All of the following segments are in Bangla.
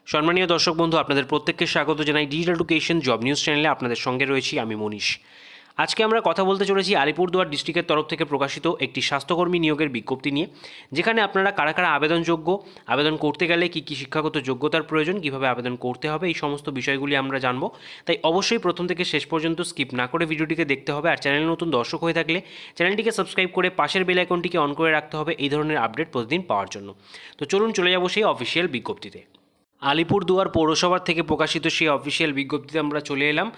সম্মানীয় দর্শক বন্ধু, আপনাদের প্রত্যেককে স্বাগত জানাই ডিজিটাল এডুকেশন জব নিউজ চ্যানেলে। আপনাদের সঙ্গে রয়েছি আমি মনীষ। আজকে আমরা কথা বলতে চলেছি আলিপুরদুয়ার ডিস্ট্রিক্টের তরফ থেকে প্রকাশিত একটি স্বাস্থ্যকর্মী নিয়োগের বিজ্ঞপ্তি নিয়ে, যেখানে আপনারা কারা কারা আবেদনযোগ্য, আবেদন করতে গেলে কী কী শিক্ষাগত যোগ্যতার প্রয়োজন, কীভাবে আবেদন করতে হবে, এই সমস্ত বিষয়গুলি আমরা জানবো। তাই অবশ্যই প্রথম থেকে শেষ পর্যন্ত স্কিপ না করে ভিডিওটিকে দেখতে হবে। আর চ্যানেল নতুন দর্শক হয়ে থাকলে চ্যানেলটিকে সাবস্ক্রাইব করে পাশের বেল আইকনটিকে অন করে রাখতে হবে এই ধরনের আপডেট প্রতিদিন পাওয়ার জন্য। তো চলুন চলে যাবো সেই অফিসিয়াল বিজ্ঞপ্তিতে। আলিপুরদুয়ার পৌরসভার থেকে প্রকাশিত সেই অফিসিয়াল বিজ্ঞপ্তিতে আমরা চলে এলাম।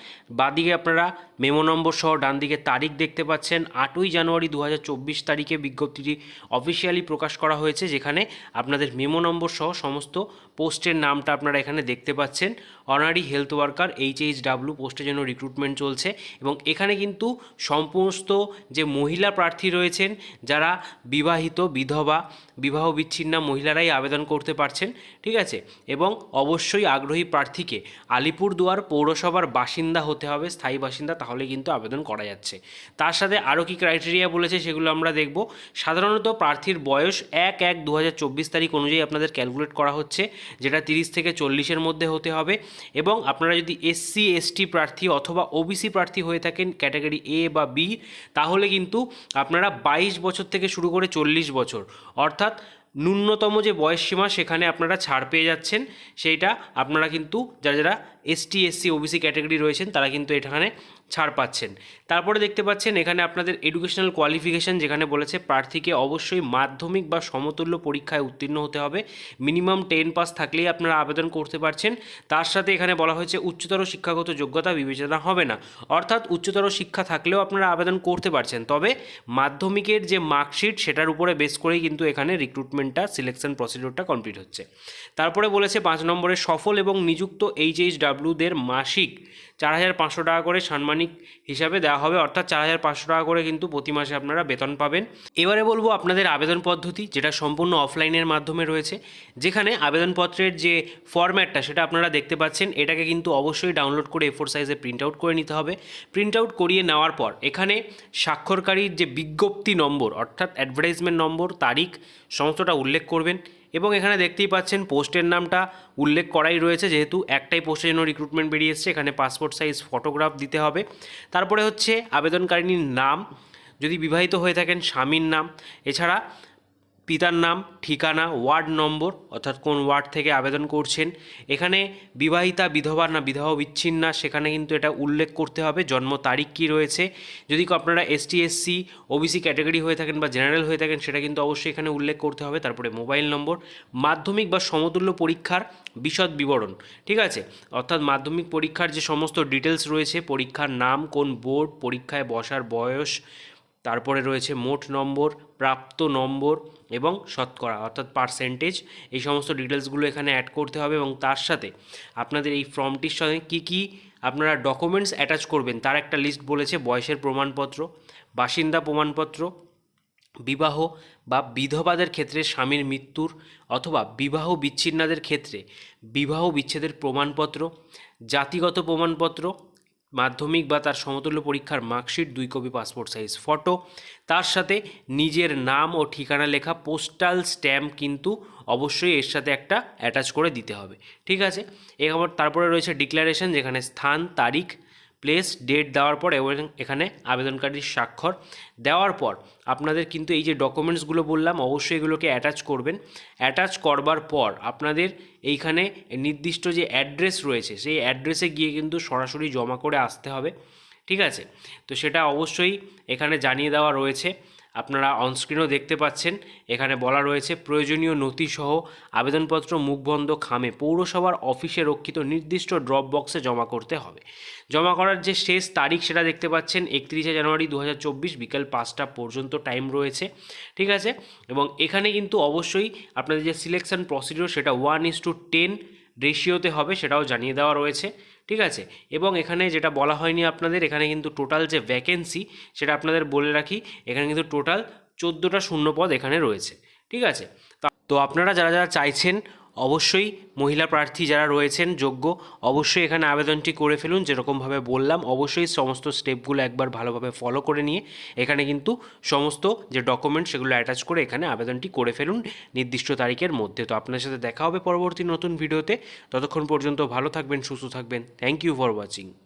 বাঁদিকে আপনারা মেমো নম্বর সহ ডান দিকে তারিখ দেখতে পাচ্ছেন। 8ই জানুয়ারি 2024 তারিখে বিজ্ঞপ্তিটি অফিসিয়ালি প্রকাশ করা হয়েছে, যেখানে আপনাদের মেমো নম্বর সহ সমস্ত পোস্টের নামটা আপনারা এখানে দেখতে পাচ্ছেন। অনারি হেলথ ওয়ার্কার HHW পোস্টের জন্য রিক্রুটমেন্ট চলছে, এবং এখানে কিন্তু সমস্ত যে মহিলা প্রার্থী রয়েছেন, যারা বিবাহিত, বিধবা, বিবাহ বিচ্ছিন্না মহিলারাই আবেদন করতে পারছেন, ঠিক আছে। এবং অবশ্যই আগ্রহী প্রার্থীকে আলিপুরদুয়ার পৌরসভার বাসিন্দা হতে হবে, স্থায়ী বাসিন্দা, তাহলে কিন্তু আবেদন করা যাচ্ছে। তার সাথে আরও কী ক্রাইটেরিয়া বলেছে সেগুলো আমরা দেখব। সাধারণত প্রার্থীর বয়স 1/1/2024 তারিখ অনুযায়ী আপনাদের ক্যালকুলেট করা হচ্ছে, যেটা 30 থেকে 40-এর মধ্যে হতে হবে। এবং আপনারা যদি SC/ST প্রার্থী অথবা OBC প্রার্থী হয়ে থাকেন ক্যাটাগরি A বা B, তাহলে কিন্তু আপনারা 22 বছর থেকে শুরু করে 40 বছর, অর্থাৎ ন্যূনতম যে বয়সসীমা সেখানে আপনারা ছাড় পেয়ে যাচ্ছেন। সেইটা আপনারা কিন্তু যারা ST/SC OBC ক্যাটাগরি রয়েছেন তারা কিন্তু এখানে ছাড় পাচ্ছেন। তারপরে দেখতে পাচ্ছেন এখানে আপনাদের এডুকেশনাল কোয়ালিফিকেশান, যেখানে বলেছে প্রার্থীকে অবশ্যই মাধ্যমিক বা সমতুল্য পরীক্ষায় উত্তীর্ণ হতে হবে। মিনিমাম 10 পাস থাকলেই আপনারা আবেদন করতে পারছেন। তার সাথে এখানে বলা হয়েছে উচ্চতর শিক্ষাগত যোগ্যতা বিবেচনা হবে না, অর্থাৎ উচ্চতর শিক্ষা থাকলেও আপনারা আবেদন করতে পারছেন, তবে মাধ্যমিকের যে মার্কশিট সেটার উপরে বেস করেই কিন্তু এখানে রিক্রুটমেন্টটা, সিলেকশন প্রসিডিওরটা কমপ্লিট হচ্ছে। তারপরে বলেছে 5 নম্বরে সফল এবং নিযুক্ত HHWদের মাসিক 4,500 টাকা করে সাম্মানিক হিসাবে দেওয়া হবে, অর্থাৎ 4,500 টাকা করে কিন্তু প্রতি মাসে আপনারা বেতন পাবেন। এবারে বলবো আপনাদের আবেদন পদ্ধতি, যেটা সম্পূর্ণ অফলাইনের মাধ্যমে রয়েছে, যেখানে আবেদনপত্রের যে ফরম্যাটটা সেটা আপনারা দেখতে পাচ্ছেন। এটাকে কিন্তু অবশ্যই ডাউনলোড করে A4 সাইজে প্রিন্ট আউট করে নিতে হবে। প্রিন্ট আউট করিয়ে নেওয়ার পর এখানে স্বাক্ষরকারীর যে বিজ্ঞপ্তি নম্বর, অর্থাৎ অ্যাডভার্টাইজমেন্ট নম্বর, তারিখ, সমস্তটা উল্লেখ করবেন। এবং এখানে দেখতেই পাচ্ছেন পোস্টের নামটা উল্লেখ করাই রয়েছে, যেহেতু একটাই পোস্টের জন্য রিক্রুটমেন্ট বেরিয়ে এসছে। এখানে পাসপোর্ট সাইজ ফটোগ্রাফ দিতে হবে। তারপরে হচ্ছে আবেদনকারিনীর নাম, যদি বিবাহিত হয়ে থাকেন স্বামীর নাম, এছাড়া পিতার নাম, ঠিকানা, ওয়ার্ড নম্বর, অর্থাৎ কোন ওয়ার্ড থেকে আবেদন করছেন। এখানে বিবাহিতা, বিধবা না বিবাহ বিচ্ছিন্না সেখানে কিন্তু এটা উল্লেখ করতে হবে। জন্ম তারিখ কী রয়েছে, যদি আপনারা ST/SC OBC ক্যাটাগরি হয়ে থাকেন বা জেনারেল হয়ে থাকেন সেটা কিন্তু অবশ্যই এখানে উল্লেখ করতে হবে। তারপরে মোবাইল নম্বর, মাধ্যমিক বা সমতুল্য পরীক্ষার বিশদ বিবরণ, ঠিক আছে, অর্থাৎ মাধ্যমিক পরীক্ষার যে সমস্ত ডিটেলস রয়েছে, পরীক্ষার নাম, কোন বোর্ড, পরীক্ষায় বসার বয়স, তারপরে রয়েছে মোট নম্বর, প্রাপ্ত নম্বর এবং শতকরা অর্থাৎ পার্সেন্টেজ, এই সমস্ত ডিটেলসগুলো এখানে অ্যাড করতে হবে। এবং তার সাথে আপনাদের এই ফর্মটির সঙ্গে কী কী আপনারা ডকুমেন্টস অ্যাটাচ করবেন তার একটা লিস্ট বলেছে। বয়সের প্রমাণপত্র, বাসিন্দা প্রমাণপত্র, বিবাহ বা বিধবাদের ক্ষেত্রে স্বামীর মৃত্যুর অথবা বিবাহ বিচ্ছিন্নদের ক্ষেত্রে বিবাহ বিচ্ছেদের প্রমাণপত্র, জাতিগত প্রমাণপত্র, মাধ্যমিক বা তার সমতুল্য পরীক্ষার marksheet, 2 copy passport size photo, তার সাথে নিজের নাম ও ঠিকানা লেখা পোস্টাল স্ট্যাম্প কিন্তু অবশ্যই এর সাথে একটা অ্যাটাচ করে দিতে হবে, ঠিক আছে। এবার তারপরে রয়েছে ডিক্লারেশন, যেখানে স্থান, তারিখ, প্লেস, ডেট দেওয়ার পর এবং এখানে আবেদনকারীর স্বাক্ষর দেওয়ার পর আপনাদের কিন্তু এই যে ডকুমেন্টসগুলো বললাম অবশ্যই এগুলোকে অ্যাটাচ করবেন। অ্যাটাচ করবার পর আপনাদের এইখানে নির্দিষ্ট যে অ্যাড্রেস রয়েছে সেই অ্যাড্রেসে গিয়ে কিন্তু সরাসরি জমা করে আসতে হবে, ঠিক আছে। তো সেটা অবশ্যই এখানে জানিয়ে দেওয়া রয়েছে, আপনারা অনস্ক্রিনও দেখতে পাচ্ছেন। এখানে বলা রয়েছে প্রয়োজনীয় নথিসহ আবেদনপত্র মুখবন্ধ খামে পৌরসভার অফিসে রক্ষিত নির্দিষ্ট ড্রপ বক্সে জমা করতে হবে। জমা করার যে শেষ তারিখ সেটা দেখতে পাচ্ছেন 31শে জানুয়ারি 2024 বিকেল 5টা পর্যন্ত টাইম রয়েছে, ঠিক আছে। এবং এখানে কিন্তু অবশ্যই আপনাদের যে সিলেকশন প্রসিডিওর সেটা 1:10 রেশিওতে হবে, সেটাও জানিয়ে দেওয়া রয়েছে, ঠিক আছে। এবং এখানে যেটা বলা হয়নি আপনাদের, এখানে কিন্তু টোটাল যে ভ্যাকেন্সি সেটা আপনাদের বলে রাখি, এখানে কিন্তু টোটাল 14টা শূন্য পদ এখানে রয়েছে, ঠিক আছে। তো আপনারা যারা যারা চাইছেন অবশ্যই মহিলা প্রার্থী যারা রয়েছেন যোগ্য, অবশ্যই এখানে আবেদনটি করে ফেলুন। যেরকমভাবে বললাম, অবশ্যই সমস্ত স্টেপগুলো একবার ভালোভাবে ফলো করে নিয়ে এখানে কিন্তু সমস্ত যে ডকুমেন্ট সেগুলো অ্যাটাচ করে এখানে আবেদনটি করে ফেলুন নির্দিষ্ট তারিখের মধ্যে। তো আপনার সাথে দেখা হবে পরবর্তী নতুন ভিডিওতে। ততক্ষণ পর্যন্ত ভালো থাকবেন, সুস্থ থাকবেন। Thank you for watching.